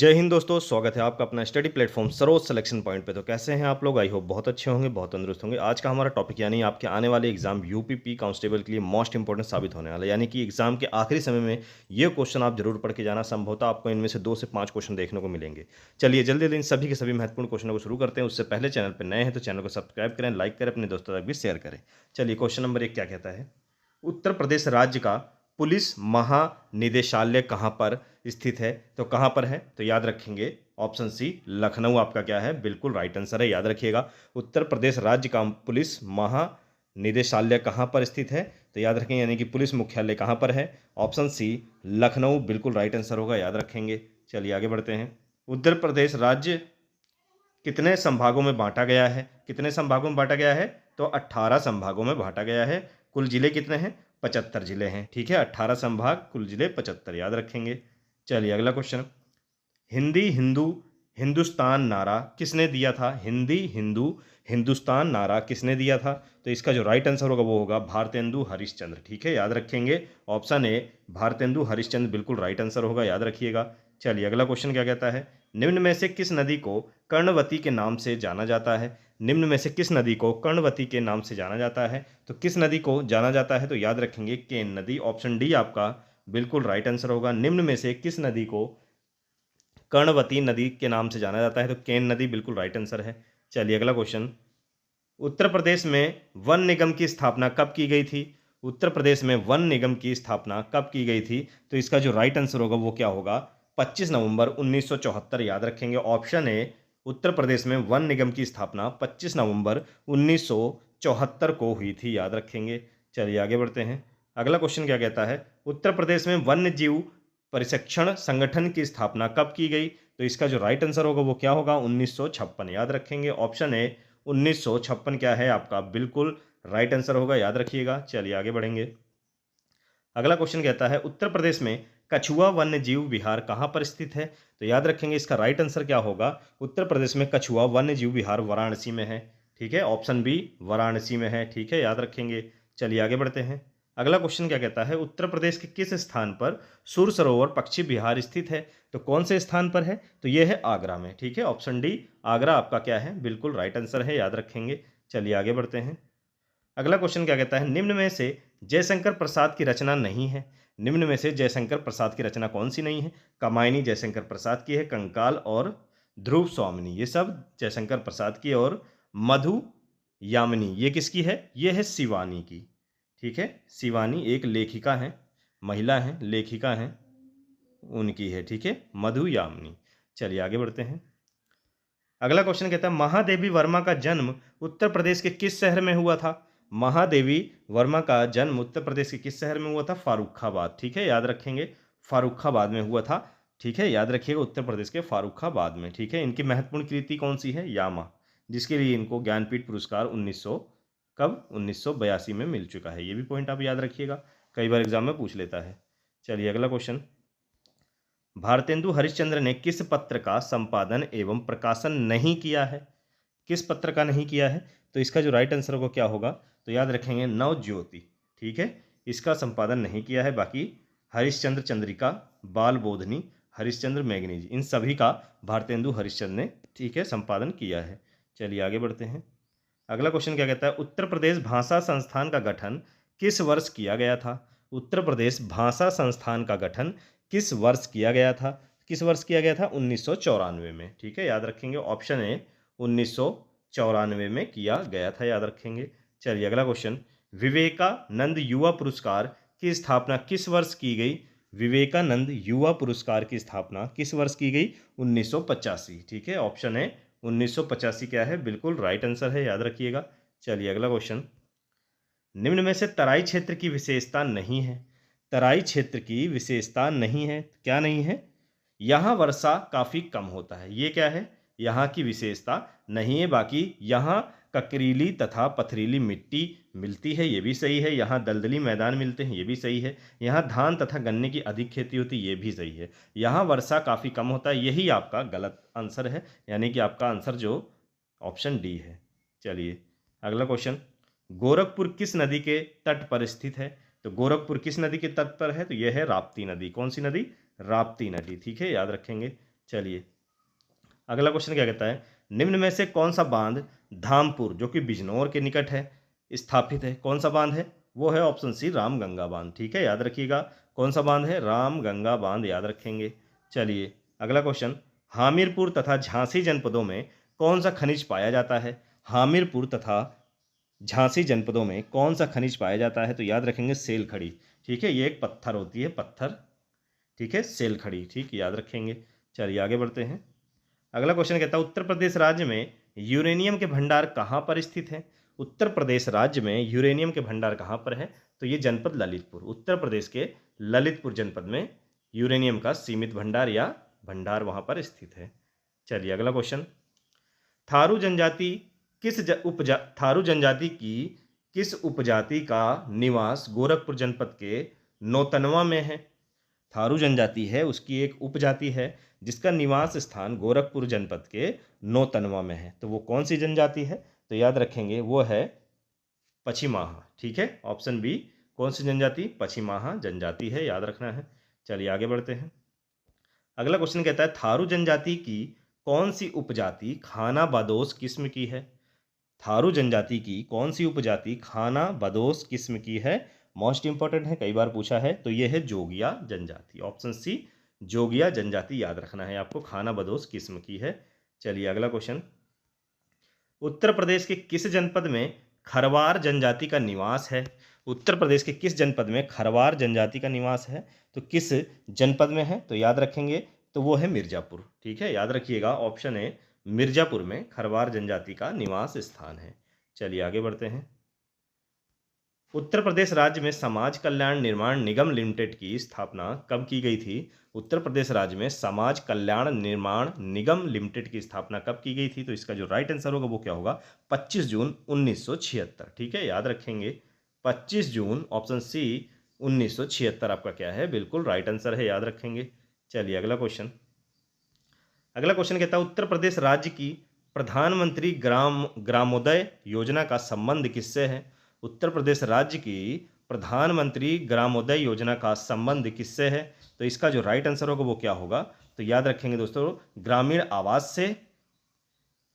जय हिंद दोस्तों, स्वागत है आपका अपना study platform Saroj selection point पे। तो कैसे हैं आप लोग? आई होप बहुत अच्छे होंगे, बहुत तंदुरुस्त होंगे। आज का हमारा टॉपिक यानी आपके आने वाले एग्जाम यूपीपी कांस्टेबल के लिए मोस्ट इंपॉर्टेंट साबित होने वाला है। यानी कि एग्जाम के आखिरी समय में ये क्वेश्चन आप जरूर पढ़ के जाना। संभवतः आपको इनमें से 2 से 5 क्वेश्चन देखने को मिलेंगे। चलिए जल्दी जल्दी इन सभी के सभी महत्वपूर्ण क्वेश्चनों को शुरू करते हैं। उससे पहले चैनल पर नए हैं तो चैनल को सब्सक्राइब करें, लाइक करें, अपने दोस्तों तक भी शेयर करें। चलिए क्वेश्चन नंबर 1 क्या कहता है? उत्तर प्रदेश राज्य का पुलिस महानिदेशालय कहाँ पर स्थित है? तो कहाँ पर है? तो याद रखेंगे ऑप्शन सी लखनऊ आपका क्या है? बिल्कुल राइट आंसर है, याद रखिएगा। उत्तर प्रदेश राज्य का पुलिस महानिदेशालय कहाँ पर स्थित है? तो याद रखेंगे, यानी कि पुलिस मुख्यालय कहाँ पर है? ऑप्शन सी लखनऊ बिल्कुल राइट आंसर होगा, याद रखेंगे। चलिए आगे बढ़ते हैं। उत्तर प्रदेश राज्य कितने संभागों में बांटा गया है? कितने संभागों में बांटा गया है? तो 18 संभागों में बांटा गया है। कुल जिले कितने हैं? 75 जिले हैं। ठीक है, 18 संभाग, कुल जिले 75, याद रखेंगे। चलिए अगला क्वेश्चन। हिंदी हिंदू हिंदुस्तान नारा किसने दिया था? हिंदी हिंदू हिंदुस्तान नारा किसने दिया था? तो इसका जो राइट आंसर होगा वो होगा भारतेंदु हरिश्चंद्र। ठीक है, याद रखेंगे। ऑप्शन ए भारतेंदु हरिश्चंद्र बिल्कुल राइट आंसर होगा, याद रखिएगा। चलिए अगला क्वेश्चन क्या कहता है? निम्न में से किस नदी को कर्णवती के नाम से जाना जाता है? निम्न में से किस नदी को कर्णवती के नाम से जाना जाता है? तो किस नदी को जाना जाता है? तो याद रखेंगे केन नदी। ऑप्शन डी आपका बिल्कुल राइट आंसर होगा। निम्न में से किस नदी को कर्णवती नदी के नाम से जाना जाता है? तो केन नदी बिल्कुल राइट आंसर है। चलिए अगला क्वेश्चन। उत्तर प्रदेश में वन निगम की स्थापना कब की गई थी? उत्तर प्रदेश में वन निगम की स्थापना कब की गई थी? तो इसका जो राइट आंसर होगा वो क्या होगा? 25 नवंबर 1974, याद रखेंगे। ऑप्शन ए उत्तर प्रदेश में वन निगम की स्थापना 25 नवंबर 1974 को हुई थी, याद रखेंगे। चलिए आगे बढ़ते हैं। अगला क्वेश्चन क्या कहता है? उत्तर प्रदेश में वन्य जीव परिरक्षण संगठन की स्थापना कब की गई? तो इसका जो राइट आंसर होगा वो क्या होगा? 1956, याद रखेंगे। ऑप्शन ए 1956 क्या है आपका? बिल्कुल राइट आंसर होगा, याद रखिएगा। चलिए आगे बढ़ेंगे। अगला क्वेश्चन कहता है उत्तर प्रदेश में कछुआ वन्य जीव विहार कहाँ पर स्थित है? तो याद रखेंगे इसका राइट आंसर क्या होगा? उत्तर प्रदेश में कछुआ वन्य जीव विहार वाराणसी में है। ठीक है, ऑप्शन बी वाराणसी में है। ठीक है, याद रखेंगे। चलिए आगे बढ़ते हैं। अगला क्वेश्चन क्या कहता है? उत्तर प्रदेश के किस स्थान पर सुर सरोवर पक्षी विहार स्थित है? तो कौन से स्थान पर है? तो यह है आगरा में। ठीक है, ऑप्शन डी आगरा आपका क्या है? बिल्कुल राइट आंसर है, याद रखेंगे। चलिए आगे बढ़ते हैं। अगला क्वेश्चन क्या कहता है? निम्न में से जयशंकर प्रसाद की रचना नहीं है। निम्न में से जयशंकर प्रसाद की रचना कौन सी नहीं है? कामायनी जयशंकर प्रसाद की है, कंकाल और ध्रुव स्वामिनी, ये सब जयशंकर प्रसाद की। और मधु यामिनी ये किसकी है? ये है शिवानी की। ठीक है, शिवानी एक लेखिका है, महिला है, लेखिका है, उनकी है। ठीक है, मधु यामिनी। चलिए आगे बढ़ते हैं। अगला क्वेश्चन कहता है महादेवी वर्मा का जन्म उत्तर प्रदेश के किस शहर में हुआ था? महादेवी वर्मा का जन्म उत्तर प्रदेश के किस शहर में हुआ था? फारुखाबाद। ठीक है, याद रखेंगे, फारुखाबाद में हुआ था। ठीक है, याद रखिएगा, उत्तर प्रदेश के फारुखाबाद में। ठीक है, इनकी महत्वपूर्ण कृति कौन सी है? यामा, जिसके लिए इनको ज्ञानपीठ पुरस्कार 1982 में मिल चुका है। ये भी पॉइंट आप याद रखिएगा, कई बार एग्जाम में पूछ लेता है। चलिए अगला क्वेश्चन। भारतेंदु हरिश्चंद्र ने किस पत्र का संपादन एवं प्रकाशन नहीं किया है? किस पत्र का नहीं किया है? तो इसका जो राइट आंसर होगा क्या होगा? तो याद रखेंगे नवज्योति। ठीक है, इसका संपादन नहीं किया है। बाकी हरिश्चंद्र चंद्रिका, बाल बोधनी, हरिश्चंद्र मैगनीज, इन सभी का भारतेंदु हरिश्चंद्र ने, ठीक है, संपादन किया है। चलिए आगे बढ़ते हैं। अगला क्वेश्चन क्या कहता है? उत्तर प्रदेश भाषा संस्थान का गठन किस वर्ष किया गया था? उत्तर प्रदेश भाषा संस्थान का गठन किस वर्ष किया गया था? किस वर्ष किया गया था? 1994 में। ठीक है, याद रखेंगे। ऑप्शन ए 1994 में किया गया था, याद रखेंगे। चलिए अगला क्वेश्चन। विवेकानंद युवा पुरस्कार की स्थापना किस वर्ष की गई? विवेकानंद युवा पुरस्कार की स्थापना किस वर्ष की गई? 1985। ठीक है, ऑप्शन है 1985 क्या है? बिल्कुल राइट आंसर है, याद रखिएगा। चलिए अगला क्वेश्चन। निम्न में से तराई क्षेत्र की विशेषता नहीं है। तराई क्षेत्र की विशेषता नहीं है, क्या नहीं है? यहाँ वर्षा काफ़ी कम होता है, ये क्या है? यहाँ की विशेषता नहीं है। बाकी यहाँ ककरीली तथा पथरीली मिट्टी मिलती है, ये भी सही है। यहाँ दलदली मैदान मिलते हैं, ये भी सही है। यहाँ धान तथा गन्ने की अधिक खेती होती है, ये भी सही है। यहाँ वर्षा काफ़ी कम होता है, यही आपका गलत आंसर है, यानी कि आपका आंसर जो ऑप्शन डी है। चलिए अगला क्वेश्चन। गोरखपुर किस नदी के तट पर स्थित है? तो गोरखपुर किस नदी के तट पर है? तो यह है राप्ती नदी। कौन सी नदी? राप्ती नदी। ठीक है, याद रखेंगे। चलिए अगला क्वेश्चन क्या कहता है, निम्न में से कौन सा बांध धामपुर जो कि बिजनौर के निकट है स्थापित है? कौन सा बांध है? वो है ऑप्शन सी रामगंगा बांध। ठीक है, याद रखिएगा कौन सा बांध है, रामगंगा बांध याद रखेंगे। चलिए अगला क्वेश्चन, हामिरपुर तथा झांसी जनपदों में कौन सा खनिज पाया जाता है? हामिरपुर तथा झांसी जनपदों में कौन सा खनिज पाया जाता है? तो याद रखेंगे सेल खड़ी। ठीक है, ये एक पत्थर होती है, पत्थर। ठीक है, सेल खड़ी। ठीक, याद रखेंगे। चलिए आगे बढ़ते हैं। अगला क्वेश्चन कहता है, उत्तर प्रदेश राज्य में यूरेनियम के भंडार कहाँ पर स्थित हैं? उत्तर प्रदेश राज्य में यूरेनियम के भंडार कहाँ पर है? तो ये जनपद ललितपुर, उत्तर प्रदेश के ललितपुर जनपद में यूरेनियम का सीमित भंडार या भंडार वहाँ पर स्थित है। चलिए अगला क्वेश्चन, थारू जनजाति थारू जनजाति की किस उपजाति का निवास गोरखपुर जनपद के नौतनवा में है? थारू जनजाति है, उसकी एक उपजाति है जिसका निवास स्थान गोरखपुर जनपद के नौतनवा में है। तो वो कौन सी जनजाति है? तो याद रखेंगे वो है पछिमाहा। ठीक है, ऑप्शन बी, कौन सी जनजाति? पछिमाहा जनजाति है, याद रखना है। चलिए आगे बढ़ते हैं। अगला क्वेश्चन कहता है, थारू जनजाति की कौन सी उपजाति खाना बदोश किस्म की है? थारू जनजाति की कौन सी उपजाति खाना बदोश किस्म की है? मोस्ट इंपॉर्टेंट है, कई बार पूछा है। तो ये है जोगिया जनजाति, ऑप्शन सी जोगिया जनजाति याद रखना है आपको, खाना बदोश किस्म की है। चलिए अगला क्वेश्चन, उत्तर प्रदेश के किस जनपद में खरवार जनजाति का निवास है? उत्तर प्रदेश के किस जनपद में खरवार जनजाति का निवास है? तो किस जनपद में है? तो याद रखेंगे तो वो है मिर्जापुर। ठीक है, याद रखिएगा ऑप्शन ए मिर्जापुर में खरवार जनजाति का निवास स्थान है। चलिए आगे बढ़ते हैं। उत्तर प्रदेश राज्य में समाज कल्याण निर्माण निगम लिमिटेड की स्थापना कब की गई थी? उत्तर प्रदेश राज्य में समाज कल्याण निर्माण निगम लिमिटेड की स्थापना कब की गई थी? तो इसका जो राइट आंसर होगा वो क्या होगा? 25 जून 1976। ठीक है, याद रखेंगे 25 जून, ऑप्शन सी 1976 आपका क्या है? बिल्कुल राइट आंसर है, याद रखेंगे। चलिए अगला क्वेश्चन, अगला क्वेश्चन कहता है, उत्तर प्रदेश राज्य की प्रधानमंत्री ग्रामोदय योजना का संबंध किससे है? उत्तर प्रदेश राज्य की प्रधानमंत्री ग्रामोदय योजना का संबंध किससे है? तो इसका जो राइट आंसर होगा वो क्या होगा? तो याद रखेंगे दोस्तों, ग्रामीण आवास से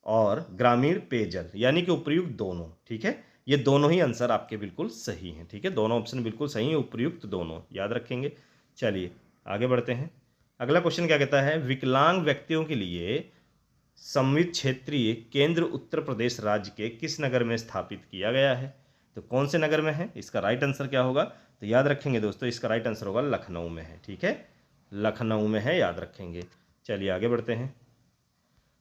और ग्रामीण पेयजल, यानी कि उपयुक्त दोनों। ठीक है, ये दोनों ही आंसर आपके बिल्कुल सही हैं। ठीक है, दोनों ऑप्शन बिल्कुल सही है, उपयुक्त दोनों, याद रखेंगे। चलिए आगे बढ़ते हैं। अगला क्वेश्चन क्या कहता है, विकलांग व्यक्तियों के लिए संवित क्षेत्रीय केंद्र उत्तर प्रदेश राज्य के किस नगर में स्थापित किया गया है? तो कौन से नगर में है? इसका राइट आंसर क्या होगा? तो याद रखेंगे दोस्तों, इसका राइट आंसर होगा लखनऊ में है। ठीक है, लखनऊ में है, याद रखेंगे। चलिए आगे बढ़ते हैं।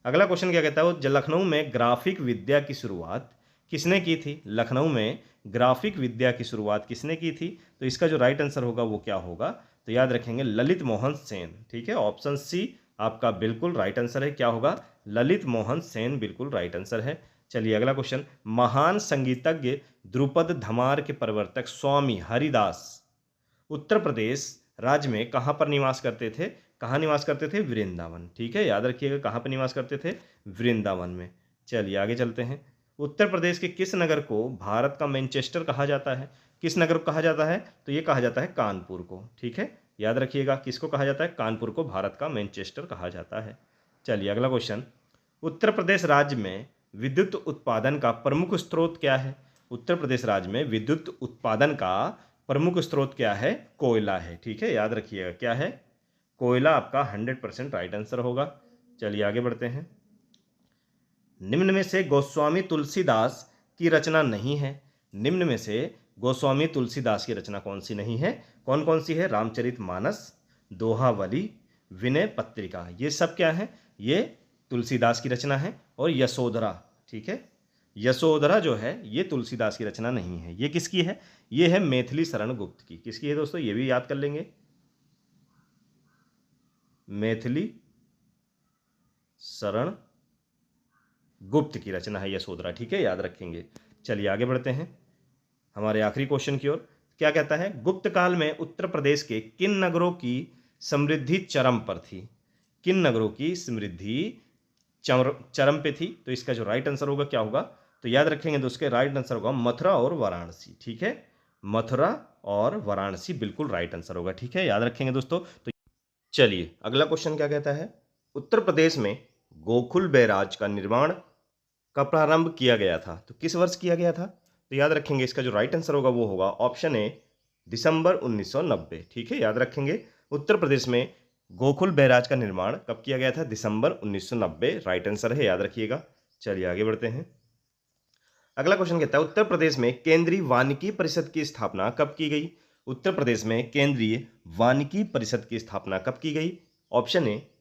अगला क्वेश्चन क्या कहता है, वो लखनऊ में ग्राफिक विद्या की शुरुआत किसने की थी? लखनऊ में ग्राफिक विद्या की शुरुआत किसने की थी? तो इसका जो राइट आंसर होगा वो क्या होगा? तो याद रखेंगे ललित मोहन सेन। ठीक है, ऑप्शन सी आपका बिल्कुल राइट आंसर है। क्या होगा? ललित मोहन सेन बिल्कुल राइट आंसर है। चलिए अगला क्वेश्चन, महान संगीतज्ञ ध्रुपद धमार के प्रवर्तक स्वामी हरिदास उत्तर प्रदेश राज्य में कहाँ पर निवास करते थे? कहाँ निवास करते थे? वृंदावन। ठीक है, याद रखिएगा कहाँ पर निवास करते थे? वृंदावन में। चलिए आगे चलते हैं। उत्तर प्रदेश के किस नगर को भारत का मैनचेस्टर कहा जाता है? किस नगर को कहा जाता है? तो ये कहा जाता है कानपुर को। ठीक है, याद रखिएगा किसको कहा जाता है? कानपुर को भारत का मैनचेस्टर कहा जाता है। चलिए अगला क्वेश्चन, उत्तर प्रदेश राज्य में विद्युत उत्पादन का प्रमुख स्रोत क्या है? उत्तर प्रदेश राज्य में विद्युत उत्पादन का प्रमुख स्रोत क्या है? कोयला है। ठीक है, याद रखिएगा क्या है? कोयला आपका 100% राइट आंसर होगा। चलिए आगे बढ़ते हैं। निम्न में से गोस्वामी तुलसीदास की रचना नहीं है। निम्न में से गोस्वामी तुलसीदास की रचना कौन सी नहीं है? कौन कौन सी है? रामचरितमानस, दोहावली, विनय पत्रिका, ये सब क्या है? ये तुलसीदास की रचना है। और यशोधरा, ठीक है, यशोधरा जो है ये तुलसीदास की रचना नहीं है। ये किसकी है? ये है मैथिली शरण गुप्त की। किसकी है दोस्तों? ये भी याद कर लेंगे, मैथिली शरण गुप्त की रचना है यशोधरा। ठीक है, याद रखेंगे। चलिए आगे बढ़ते हैं हमारे आखिरी क्वेश्चन की ओर। क्या कहता है? गुप्त काल में उत्तर प्रदेश के किन नगरों की समृद्धि चरम पर थी? किन नगरों की समृद्धि चरम पे थी? तो इसका जो राइट आंसर होगा क्या होगा? तो याद रखेंगे दोस्तों, राइट आंसर होगा मथुरा और वाराणसी। ठीक है, मथुरा और वाराणसी बिल्कुल राइट आंसर होगा। ठीक है, याद रखेंगे दोस्तों। तो चलिए अगला क्वेश्चन क्या कहता है? उत्तर प्रदेश में गोकुल बैराज का निर्माण कब प्रारंभ किया गया था? तो किस वर्ष किया गया था? तो याद रखेंगे इसका जो राइट आंसर होगा वो होगा ऑप्शन ए दिसंबर 1990। ठीक है, याद रखेंगे उत्तर प्रदेश में गोकुल बैराज का निर्माण कब किया गया था? दिसंबर 1990 राइट आंसर है, याद रखिएगा। चलिए आगे बढ़ते हैं। अगला क्वेश्चन कहता है उत्तर प्रदेश में केंद्रीय वानिकी परिषद की स्थापना कब की गई? उत्तर प्रदेश में केंद्रीय वानिकी परिषद की स्थापना कब की गई? Option A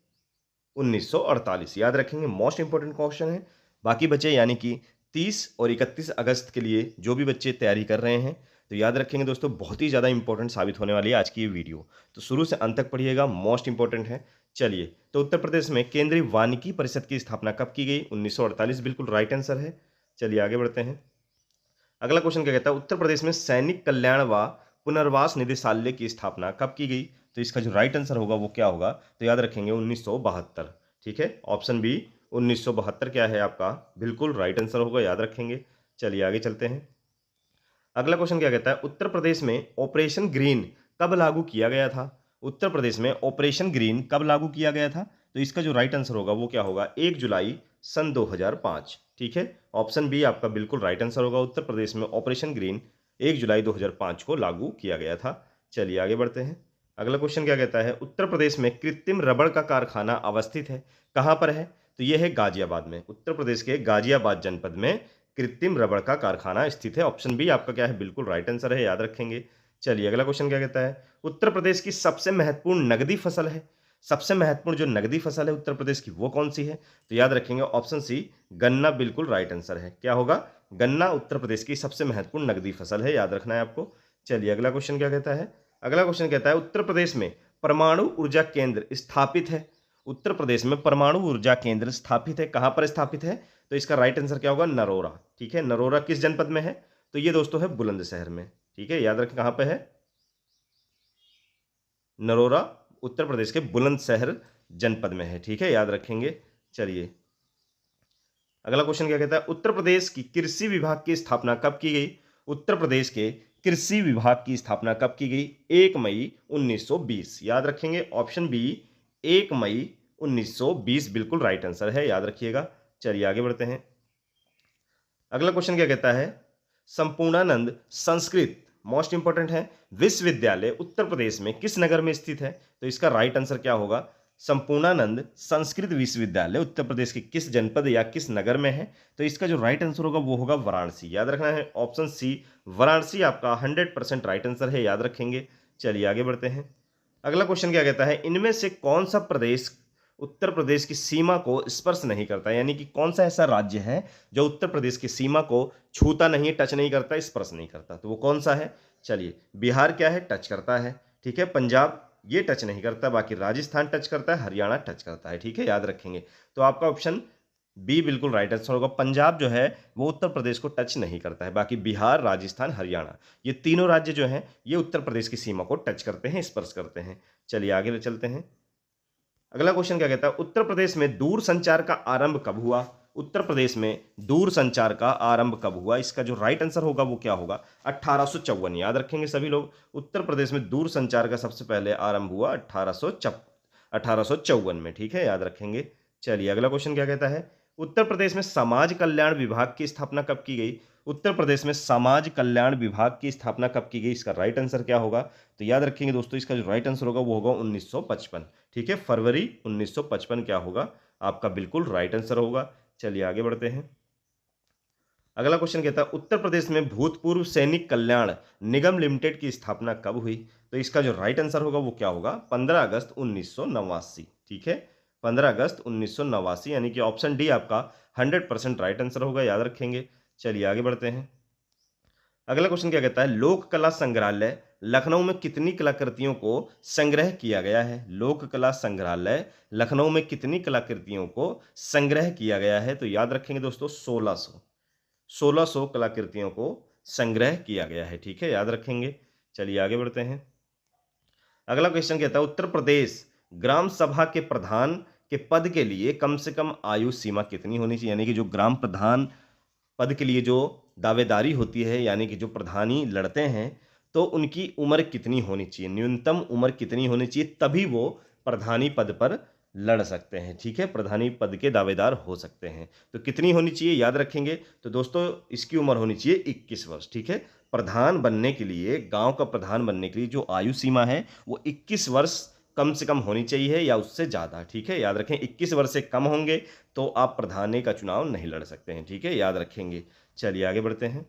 1948। याद रखेंगे, मोस्ट इंपोर्टेंट क्वेश्चन है। बाकी बचे यानी कि 30 और 31 अगस्त के लिए जो भी बच्चे तैयारी कर रहे हैं तो याद रखेंगे दोस्तों, बहुत ही ज़्यादा इंपॉर्टेंट साबित होने वाली है आज की ये वीडियो, तो शुरू से अंत तक पढ़िएगा, मोस्ट इंपॉर्टेंट है। चलिए, तो उत्तर प्रदेश में केंद्रीय वानिकी परिषद की स्थापना कब की गई? 1948 बिल्कुल राइट आंसर है। चलिए आगे बढ़ते हैं। अगला क्वेश्चन क्या कहता है उत्तर प्रदेश में सैनिक कल्याण व पुनर्वास निदेशालय की स्थापना कब की गई? तो इसका जो राइट आंसर होगा वो क्या होगा? तो याद रखेंगे 1972। ठीक है, ऑप्शन बी 1972 क्या है आपका बिल्कुल राइट आंसर होगा, याद रखेंगे। चलिए आगे चलते हैं। अगला क्वेश्चन क्या कहता है उत्तर प्रदेश में ऑपरेशन ग्रीन कब लागू किया गया था? उत्तर प्रदेश में ऑपरेशन ग्रीन कब लागू किया गया था? तो इसका जो राइट आंसर होगा वो क्या होगा? 1 जुलाई सन 2005। ठीक है, ऑप्शन बी आपका बिल्कुल राइट आंसर होगा। उत्तर प्रदेश में ऑपरेशन ग्रीन 1 जुलाई 2005 को लागू किया गया था। चलिए आगे बढ़ते हैं। अगला क्वेश्चन क्या कहता है उत्तर प्रदेश में कृत्रिम रबड़ का कारखाना अवस्थित है, कहाँ पर है? तो यह है गाजियाबाद में। उत्तर प्रदेश के गाजियाबाद जनपद में कृत्रिम रबड़ का कारखाना स्थित है। ऑप्शन बी आपका क्या है बिल्कुल राइट आंसर है, याद रखेंगे। चलिए अगला क्वेश्चन क्या कहता है उत्तर प्रदेश की सबसे महत्वपूर्ण नगदी फसल है, सबसे महत्वपूर्ण जो नगदी फसल है उत्तर प्रदेश की वो कौन सी है? तो याद रखेंगे ऑप्शन सी गन्ना बिल्कुल राइट आंसर है। क्या होगा? गन्ना उत्तर प्रदेश की सबसे महत्वपूर्ण नगदी फसल है, याद रखना है आपको। चलिए अगला क्वेश्चन क्या कहता है अगला क्वेश्चन कहता है उत्तर प्रदेश में परमाणु ऊर्जा केंद्र स्थापित है। उत्तर प्रदेश में परमाणु ऊर्जा केंद्र स्थापित है, कहां पर स्थापित है? तो इसका राइट आंसर क्या होगा? नरोरा। ठीक है, नरोरा किस जनपद में है? तो ये दोस्तों है बुलंदशहर में। ठीक है, याद रखें कहां पे है? नरोरा उत्तर प्रदेश के बुलंदशहर जनपद में है। ठीक है, याद रखेंगे। चलिए अगला क्वेश्चन क्या कहता है उत्तर प्रदेश की कृषि विभाग की स्थापना कब की गई? उत्तर प्रदेश के कृषि विभाग की स्थापना कब की गई? 1 मई 1920। याद रखेंगे ऑप्शन बी 1 मई 1920 बिल्कुल राइट आंसर है, याद रखिएगा। चलिए आगे बढ़ते हैं। अगला क्वेश्चन क्या कहता है संपूर्णानंद संस्कृत मोस्ट इंपोर्टेंट है विश्वविद्यालय उत्तर प्रदेश में किस नगर में स्थित है? तो इसका राइट आंसर क्या होगा? संपूर्णानंद संस्कृत विश्वविद्यालय उत्तर प्रदेश के किस जनपद या किस नगर में है? तो इसका जो राइट आंसर होगा वो होगा वाराणसी। याद रखना है ऑप्शन सी वाराणसी आपका 100% राइट आंसर है, याद रखेंगे। चलिए आगे बढ़ते हैं। अगला क्वेश्चन क्या कहता है इनमें से कौन सा प्रदेश उत्तर प्रदेश की सीमा को स्पर्श नहीं करता, यानी कि कौन सा ऐसा राज्य है जो उत्तर प्रदेश की सीमा को छूता नहीं, टच नहीं करता, स्पर्श नहीं करता? तो वो कौन सा है? चलिए, बिहार क्या है? टच करता है। ठीक है, पंजाब ये टच नहीं करता, बाकी राजस्थान टच करता है, हरियाणा टच करता है। ठीक है, याद रखेंगे। तो आपका ऑप्शन बी बिल्कुल राइट आंसर होगा। पंजाब जो है वो उत्तर प्रदेश को टच नहीं करता है, बाकी बिहार, राजस्थान, हरियाणा ये तीनों राज्य जो हैं ये उत्तर प्रदेश की सीमा को टच करते हैं, स्पर्श करते हैं। चलिए आगे चलते हैं। अगला क्वेश्चन क्या कहता है उत्तर प्रदेश में दूर संचार का आरंभ कब हुआ? उत्तर प्रदेश में दूर संचार का आरंभ कब हुआ? इसका जो राइट आंसर होगा वो क्या होगा? 1854। याद रखेंगे सभी लोग, उत्तर प्रदेश में दूर संचार का सबसे पहले आरंभ हुआ 1854 में। ठीक है, याद रखेंगे। चलिए अगला क्वेश्चन क्या कहता है उत्तर प्रदेश में समाज कल्याण विभाग की स्थापना कब की गई? उत्तर प्रदेश में समाज कल्याण विभाग की स्थापना कब की गई? इसका राइट आंसर क्या होगा? तो याद रखेंगे दोस्तों, इसका जो राइट आंसर होगा वो होगा 1955। ठीक है, फरवरी 1955 क्या होगा आपका बिल्कुल राइट आंसर होगा। चलिए आगे बढ़ते हैं। अगला क्वेश्चन कहता है उत्तर प्रदेश में भूतपूर्व सैनिक कल्याण निगम लिमिटेड की स्थापना कब हुई? तो इसका जो राइट आंसर होगा वो क्या होगा? 15 अगस्त 1989। ठीक है, 15 अगस्त 1989 यानी कि ऑप्शन डी आपका 100% राइट आंसर होगा, याद रखेंगे। चलिए आगे बढ़ते हैं। अगला क्वेश्चन क्या कहता है लोक कला संग्रहालय लखनऊ में कितनी कलाकृतियों को संग्रह किया गया है? लोक कला संग्रहालय लखनऊ में कितनी कलाकृतियों को संग्रह किया गया है? तो याद रखेंगे दोस्तों 1600 कलाकृतियों को संग्रह किया गया है। ठीक है, याद रखेंगे। चलिए आगे बढ़ते हैं। अगला क्वेश्चन कहता है उत्तर प्रदेश ग्राम सभा के प्रधान के पद के लिए कम से कम आयु सीमा कितनी होनी चाहिए? यानी कि जो ग्राम प्रधान पद के लिए जो दावेदारी होती है, यानी कि जो प्रधानी लड़ते हैं, तो उनकी उम्र कितनी होनी चाहिए? न्यूनतम उम्र कितनी होनी चाहिए तभी वो प्रधानी पद पर लड़ सकते हैं, ठीक है, प्रधानी पद के दावेदार हो सकते हैं। तो कितनी होनी चाहिए याद रखेंगे, तो दोस्तों इसकी उम्र होनी चाहिए 21 वर्ष, ठीक है। प्रधान बनने के लिए, गांव का प्रधान बनने के लिए जो आयु सीमा है वो 21 वर्ष कम से कम होनी चाहिए या उससे ज़्यादा, ठीक है, याद रखें। 21 वर्ष से कम होंगे तो आप प्रधानी का चुनाव नहीं लड़ सकते हैं, ठीक है, याद रखेंगे। चलिए आगे बढ़ते हैं।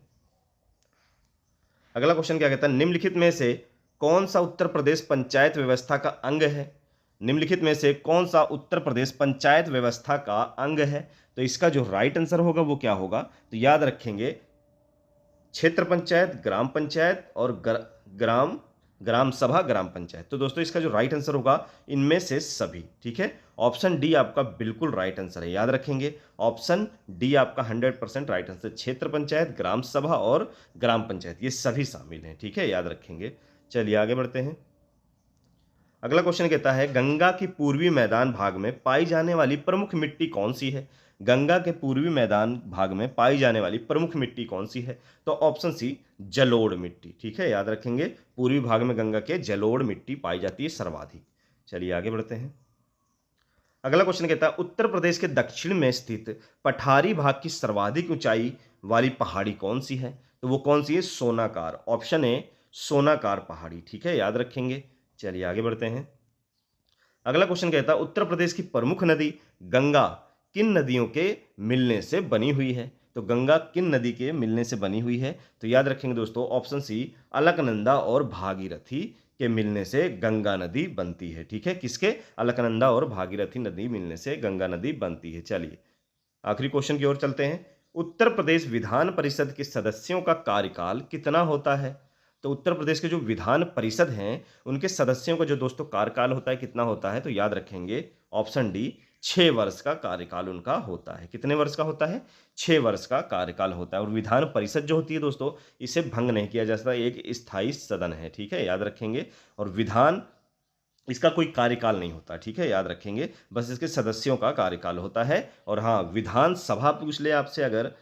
अगला क्वेश्चन क्या कहता है, निम्नलिखित में से कौन सा उत्तर प्रदेश पंचायत व्यवस्था का अंग है? निम्नलिखित में से कौन सा उत्तर प्रदेश पंचायत व्यवस्था का अंग है? तो इसका जो राइट आंसर होगा वो क्या होगा, तो याद रखेंगे क्षेत्र पंचायत, ग्राम पंचायत और ग्राम ग्राम सभा, ग्राम पंचायत। तो दोस्तों इसका जो राइट आंसर होगा इनमें से सभी, ठीक है। ऑप्शन डी आपका बिल्कुल राइट आंसर है, याद रखेंगे। ऑप्शन डी आपका 100% राइट आंसर। क्षेत्र पंचायत, ग्राम सभा और ग्राम पंचायत ये सभी शामिल हैं, ठीक है, याद रखेंगे। चलिए आगे बढ़ते हैं। अगला क्वेश्चन कहता है, गंगा के पूर्वी मैदान भाग में पाई जाने वाली प्रमुख मिट्टी कौन सी है? गंगा के पूर्वी मैदान भाग में पाई जाने वाली प्रमुख मिट्टी कौन सी है? तो ऑप्शन सी जलोढ़ मिट्टी, ठीक है, याद रखेंगे। पूर्वी भाग में गंगा के जलोढ़ मिट्टी पाई जाती है सर्वाधिक। चलिए आगे बढ़ते हैं। अगला क्वेश्चन कहता है, उत्तर प्रदेश के दक्षिण में स्थित पठारी भाग की सर्वाधिक ऊंचाई वाली पहाड़ी कौन सी है? तो वो कौन सी है? सोनाकार। ऑप्शन ए सोनाकार पहाड़ी, ठीक है, याद रखेंगे। चलिए आगे बढ़ते हैं। अगला क्वेश्चन कहता है, उत्तर प्रदेश की प्रमुख नदी गंगा किन नदियों के मिलने से बनी हुई है? तो गंगा किन नदी के मिलने से बनी हुई है? तो याद रखेंगे दोस्तों ऑप्शन सी अलकनंदा और भागीरथी के मिलने से गंगा नदी बनती है, ठीक है। किसके? अलकनंदा और भागीरथी नदी मिलने से गंगा नदी बनती है। चलिए आखिरी क्वेश्चन की ओर चलते हैं। उत्तर प्रदेश विधान परिषद के सदस्यों का कार्यकाल कितना होता है? तो उत्तर प्रदेश के जो विधान परिषद हैं उनके सदस्यों का जो दोस्तों कार्यकाल होता है कितना होता है? तो याद रखेंगे ऑप्शन डी 6 वर्ष का कार्यकाल उनका होता है। कितने वर्ष का होता है? 6 वर्ष का कार्यकाल होता है। और विधान परिषद जो होती है दोस्तों इसे भंग नहीं किया जा सकता, एक स्थायी सदन है, ठीक है, याद रखेंगे। और विधान इसका कोई कार्यकाल नहीं होता, ठीक है, याद रखेंगे। बस इसके सदस्यों का कार्यकाल होता है। और हाँ, विधानसभा पूछ ले आपसे अगर,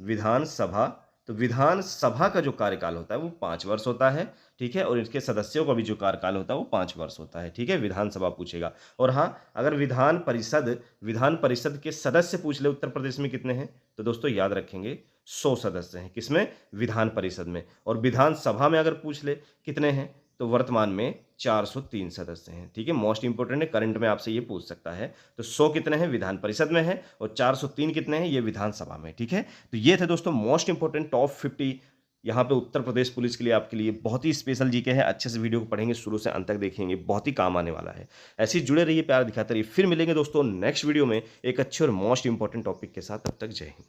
विधानसभा, तो विधानसभा का जो कार्यकाल होता है वो 5 वर्ष होता है, ठीक है। और इसके सदस्यों का भी जो कार्यकाल होता है वो 5 वर्ष होता है, ठीक है, विधानसभा पूछेगा। और हाँ, अगर विधान परिषद के सदस्य पूछ ले उत्तर प्रदेश में कितने हैं, तो दोस्तों याद रखेंगे 100 सदस्य हैं। किसमें? विधान परिषद में। और विधानसभा में अगर पूछ ले कितने हैं, तो वर्तमान में 403 सदस्य हैं, ठीक है। मोस्ट इंपोर्टेंट है, करंट में आपसे ये पूछ सकता है। तो 100 कितने हैं? विधान परिषद में है। और 403 कितने हैं? ये विधानसभा में, ठीक है। तो ये थे दोस्तों मोस्ट इंपोर्टेंट टॉप 50 यहाँ पे उत्तर प्रदेश पुलिस के लिए आपके लिए बहुत ही स्पेशल जीके है। अच्छे से वीडियो को पढ़ेंगे, शुरू से अंत तक देखेंगे, बहुत ही काम आने वाला है। ऐसे ही जुड़े रहिए, प्यार दिखाते रहिए। फिर मिलेंगे दोस्तों नेक्स्ट वीडियो में एक अच्छे और मोस्ट इंपोर्टेंट टॉपिक के साथ। तब तक जय हिंद।